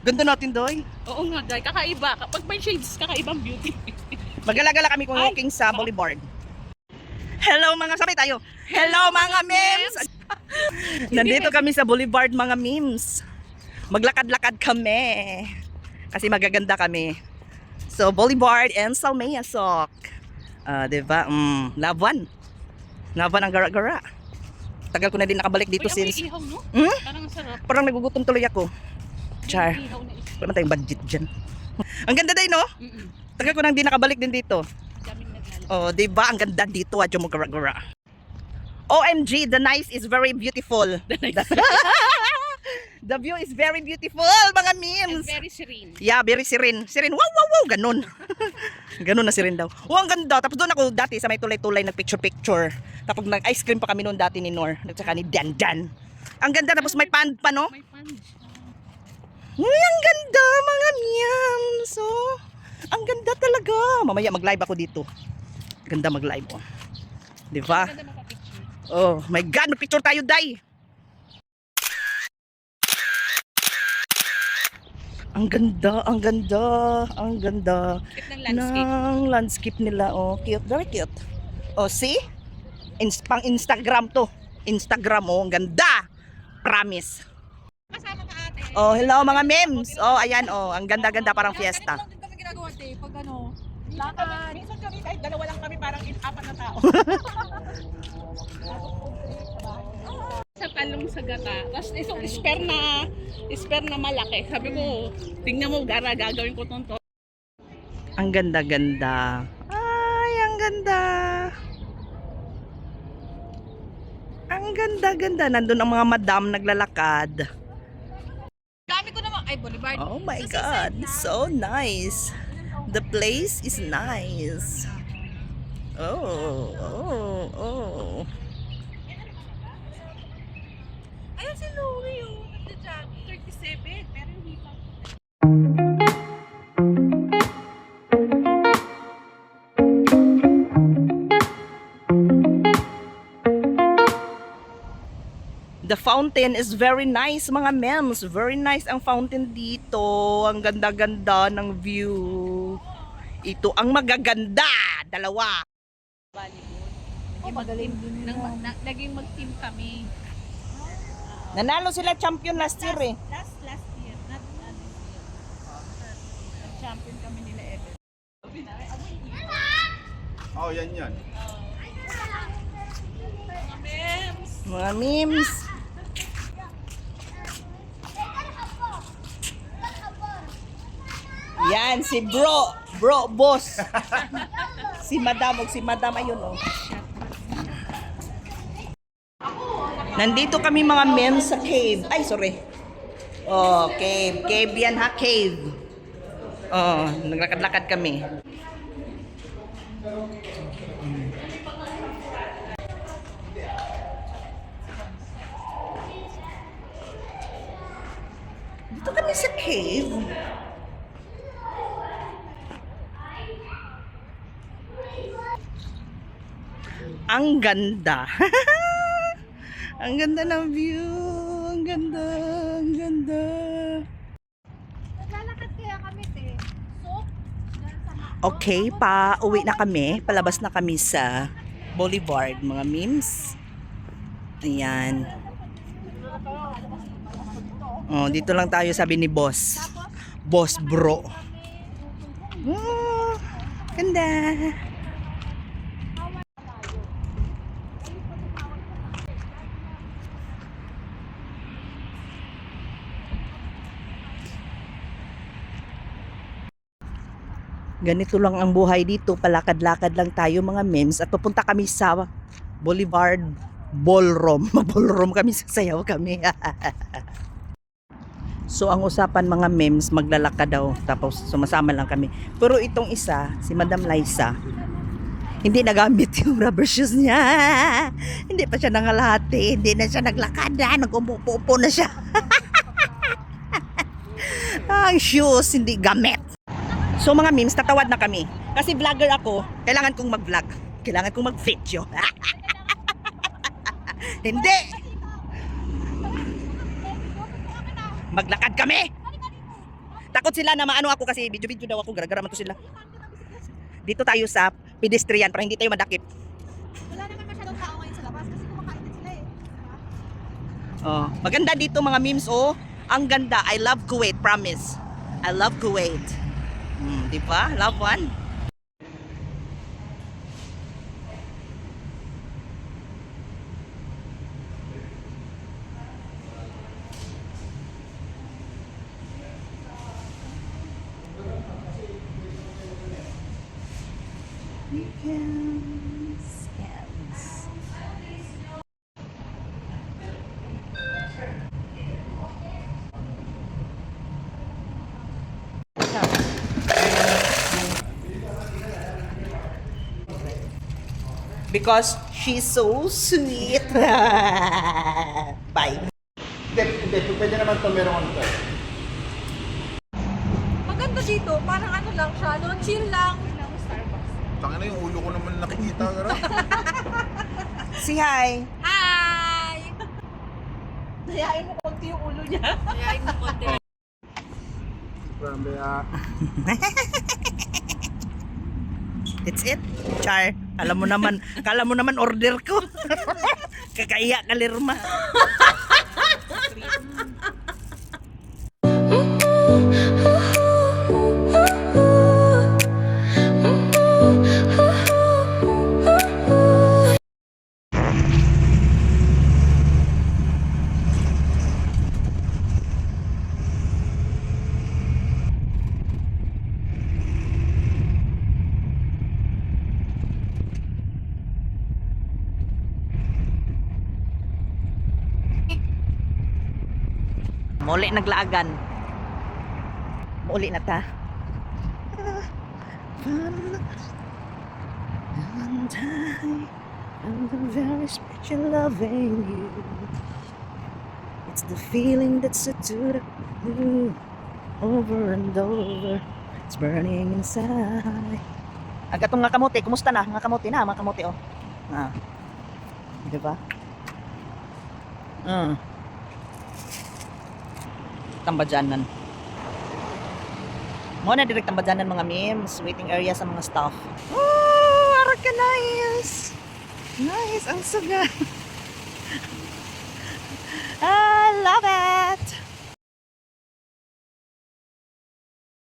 Ganda natin, Doy. Oo nga, Day. Kakaiba. Kapag may shades, kakaibang beauty. Magala-gala kami kung walking sa boulevard. Hello mga sabay tayo. Hello mga memes. Nandito kami sa boulevard mga memes. Maglakad-lakad kami. Kasi magaganda kami. So boulevard and Salmea Sok. Diba? Laban. Laban ang gara-gara. Tagal ko na din nakabalik dito Uy, since. ihaw, no? Parang sarap. Parang nagugutom tuloy ako. Char. Ihaw na isa. Wala tayong budget dyan. Ang ganda din, no? Tagal ko nang di nakabalik din dito. Daming naglalaro. Oh, diba? Ang ganda dito at yung gara-gara. OMG, the nice is very beautiful. The view is very beautiful, mga And memes. very serene. Yeah, very serene. Serene, wow, wow, wow, ganun. Ganun na serene daw. Oh, ang ganda. Tapos doon ako dati sa may tulay-tulay nag-picture-picture. Tapos nag-ice cream pa kami noon dati ni Nor. At saka ni Dan. Ang ganda, tapos may pond pa, no? May punch. Ang ganda, mga memes. So, ang ganda talaga. Mamaya mag-live ako dito. Ganda mag-live, oh. Diba? Ganda makapicture. Oh my God, mag-picture tayo, Day. Ang ganda, ang ganda, ang ganda Cute ng landscape. ng landscape nila. Oh, cute, very cute. Oh, see? Pang Instagram to. Instagram, oh, ang ganda. Promise. Kasama ka ate. Oh, hello mga memes. Oh, ayan, oh, ang ganda-ganda parang fiesta. Ganito lang din kami ginagawa, te. Pag ano, lakad. Minsan kami kahit dalawa lang kami parang apat na tao. Sa talong sa gata. Tapos isang spare na malaki. Sabi ko, tingnan mo, gara, gagawin ko tonto. Ang ganda-ganda. Ay, ang ganda. Ang ganda-ganda. Nandun ang mga madam naglalakad. Dami ko naman. Ay, Boulevard. Oh my Sa God, seaside lang. so nice. The place is nice. Oh. Ayun si Louie, oh. Nagja-jogging. 37. Pero hindi pa. The fountain is very nice, mga mems. Very nice ang fountain dito. Ang ganda-ganda ng view. Ito ang magaganda. Dalawa. Magaling din yun. Naging mag-team kami. Nanalo sila champion last year eh. Last year, not this year. Champion kami nila Evan. Oh, yan. Mga memes. Yan, si bro, boss. Si madam, ayun oh. Nandito kami mga memes sa cave. Ay, sorry. Oh, cave. Cave yan ha, cave. Oh, naglakad-lakad kami. Dito kami sa cave. Ang ganda. Ang ganda ng view. Ang ganda. Ang ganda. Naglalakad kaya kami, te. So, dyan sa Okay, pa uwi na kami. Palabas na kami sa boulevard, mga memes. Ayan. Oh, dito lang tayo, sabi ni boss. Boss bro. Oh, ganda. Ganito lang ang buhay dito. Palakad-lakad lang tayo mga memes. At papunta kami sa Boulevard Ballroom. Ballroom kami, sasayaw kami. So ang usapan mga memes, maglalakad daw. Tapos sumasama lang kami. Pero itong isa, si Madam Liza, hindi nagamit yung rubber shoes niya. Hindi pa siya nangalahati. Hindi na siya naglakad. Nag-umupo na siya. Ang shoes, hindi gamit. So mga memes, tatawad na kami. Kasi vlogger ako, kailangan kong mag-vlog. Kailangan kong mag-video. Hindi! Maglakad kami! Takot sila na maano ako kasi video-video daw ako, gara-gara man to sila. Dito tayo sa pedestrian para hindi tayo madakip. Wala naman masyadong tao ngayon sa labas kasi kumakain din sila eh. Oh, maganda dito mga memes oh. Ang ganda. I love Kuwait, promise. I love Kuwait. Di ba? Love one. Weekends. Because she's so sweet. Bye. Hindi, pwede naman ito meron ano to. Maganda dito, parang ano lang siya, no? Chill lang. Tangin na yung ulo ko naman nakikita. Gara. Say hi. Hi! Dayain mo konti yung ulo niya. Ayayin mo konti. Grabe ah. That's it. Char. Kala mo naman order ko. Kakaiya ka lirma. Muli naglaagan. Muli na ta. And I'm very special loving you. It's the feeling that's so to you over and over. It's burning inside. Aga tong nga kamote, kumusta na? Nga kamote na, mga kamote oh. Ah. Di ba? Tambadyanan. Muna direct tambadyanan mga memes, waiting area sa mga staff. Oh, araka nice. Nice, ang saga. I love it.